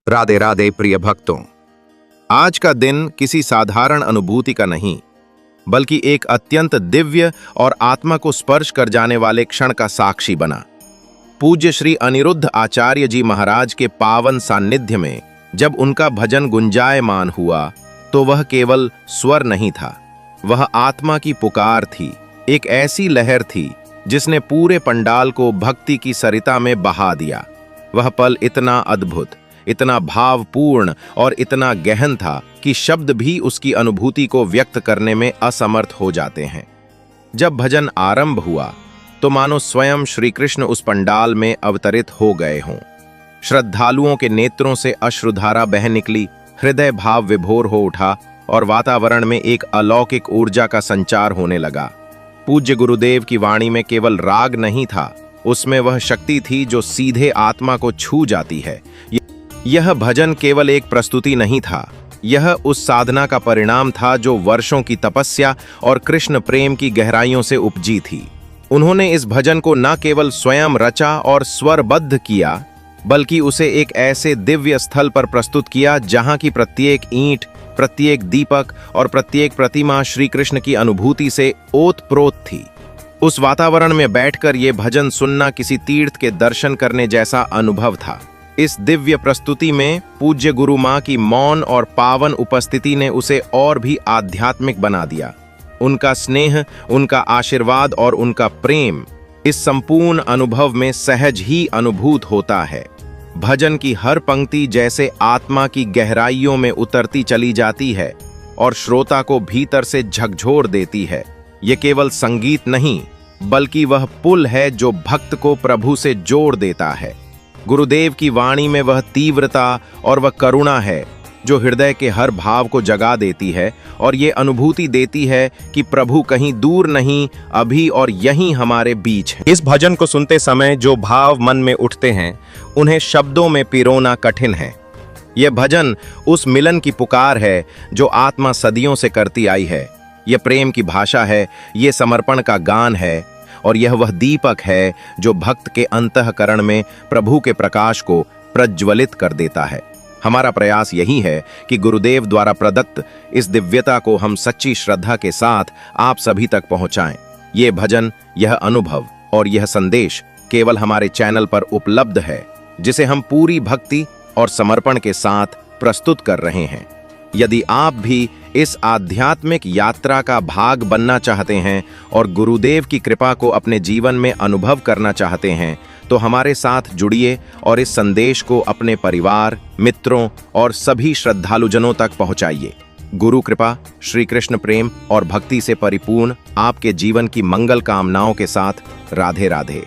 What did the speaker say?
राधे राधे प्रिय भक्तों, आज का दिन किसी साधारण अनुभूति का नहीं बल्कि एक अत्यंत दिव्य और आत्मा को स्पर्श कर जाने वाले क्षण का साक्षी बना। पूज्य श्री अनिरुद्ध आचार्य जी महाराज के पावन सान्निध्य में जब उनका भजन गुंजायमान हुआ तो वह केवल स्वर नहीं था, वह आत्मा की पुकार थी। एक ऐसी लहर थी जिसने पूरे पंडाल को भक्ति की सरिता में बहा दिया। वह पल इतना अद्भुत, इतना भावपूर्ण और इतना गहन था कि शब्द भी उसकी अनुभूति को व्यक्त करने में असमर्थ हो जाते हैं। जब भजन आरंभ हुआ तो मानो स्वयं श्री कृष्ण उस पंडाल में अवतरित हो गए हों। श्रद्धालुओं के नेत्रों से अश्रुधारा बह निकली, हृदय भाव विभोर हो उठा और वातावरण में एक अलौकिक ऊर्जा का संचार होने लगा। पूज्य गुरुदेव की वाणी में केवल राग नहीं था, उसमें वह शक्ति थी जो सीधे आत्मा को छू जाती है। यह भजन केवल एक प्रस्तुति नहीं था, यह उस साधना का परिणाम था जो वर्षों की तपस्या और कृष्ण प्रेम की गहराइयों से उपजी थी। उन्होंने इस भजन को न केवल स्वयं रचा और स्वरबद्ध किया, बल्कि उसे एक ऐसे दिव्य स्थल पर प्रस्तुत किया जहां की प्रत्येक ईंट, प्रत्येक दीपक और प्रत्येक प्रतिमा श्री कृष्ण की अनुभूति से ओतप्रोत थी। उस वातावरण में बैठकर ये भजन सुनना किसी तीर्थ के दर्शन करने जैसा अनुभव था। इस दिव्य प्रस्तुति में पूज्य गुरु मां की मौन और पावन उपस्थिति ने उसे और भी आध्यात्मिक बना दिया। उनका स्नेह, उनका आशीर्वाद और उनका प्रेम इस संपूर्ण अनुभव में सहज ही अनुभूत होता है। भजन की हर पंक्ति जैसे आत्मा की गहराइयों में उतरती चली जाती है और श्रोता को भीतर से झकझोर देती है। ये केवल संगीत नहीं बल्कि वह पुल है जो भक्त को प्रभु से जोड़ देता है। गुरुदेव की वाणी में वह तीव्रता और वह करुणा है जो हृदय के हर भाव को जगा देती है और ये अनुभूति देती है कि प्रभु कहीं दूर नहीं, अभी और यहीं हमारे बीच है। इस भजन को सुनते समय जो भाव मन में उठते हैं उन्हें शब्दों में पिरोना कठिन है। यह भजन उस मिलन की पुकार है जो आत्मा सदियों से करती आई है। यह प्रेम की भाषा है, ये समर्पण का गान है और यह वह दीपक है जो भक्त के अंतःकरण में प्रभु के प्रकाश को प्रज्वलित कर देता है। हमारा प्रयास यही है कि गुरुदेव द्वारा प्रदत्त इस दिव्यता को हम सच्ची श्रद्धा के साथ आप सभी तक पहुंचाएं। ये भजन, यह अनुभव और यह संदेश केवल हमारे चैनल पर उपलब्ध है, जिसे हम पूरी भक्ति और समर्पण के साथ प्रस्तुत कर रहे हैं। यदि आप भी इस आध्यात्मिक यात्रा का भाग बनना चाहते हैं और गुरुदेव की कृपा को अपने जीवन में अनुभव करना चाहते हैं तो हमारे साथ जुड़िए और इस संदेश को अपने परिवार, मित्रों और सभी श्रद्धालुजनों तक पहुंचाइए। गुरु कृपा, श्री कृष्ण प्रेम और भक्ति से परिपूर्ण आपके जीवन की मंगल कामनाओं के साथ राधे राधे।